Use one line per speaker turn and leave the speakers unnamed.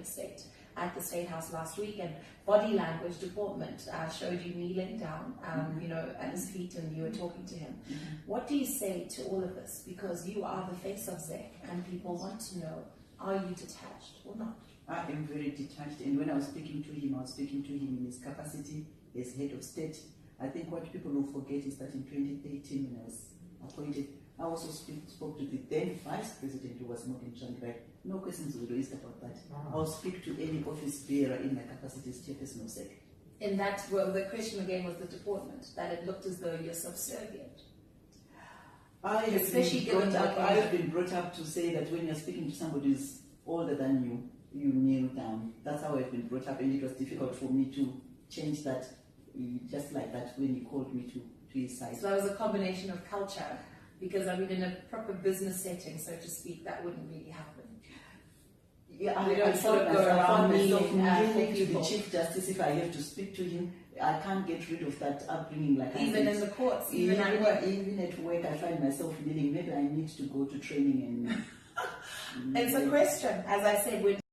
estate at the State House last week, and body language deportment showed you kneeling down, you know, at his feet, and you were talking to him. What do you say to all of this? Because you are the face of ZEC, and people want to know, are you detached or not?
I am very detached, and when I was speaking to him, I was speaking to him in his capacity as head of state. I think what people will forget is that in 2018, when I was appointed, I also spoke to the then Vice President, who was Morgan Tsvangirai. No questions were raised about that. I'll speak to any office bearer in my capacity as chairperson of ZEC.
In that, well, the question again was the deportment, that it looked as though you're subservient.
I have been brought up to say that when you're speaking to somebody who's older than you, you kneel down. That's how I've been brought up, and it was difficult for me to change that, just like that, when he called me to his side.
So that was a combination of culture, because I mean, in a proper business setting, so to speak, that wouldn't really happen.
Yeah,
I sort of go around
kneeling to the Chief Justice if I have to speak to him. I can't get rid of that upbringing. Like
even in the courts, even at work.
Even at work, I find myself kneeling. Maybe I need to go to training and.
It's a question, as I said.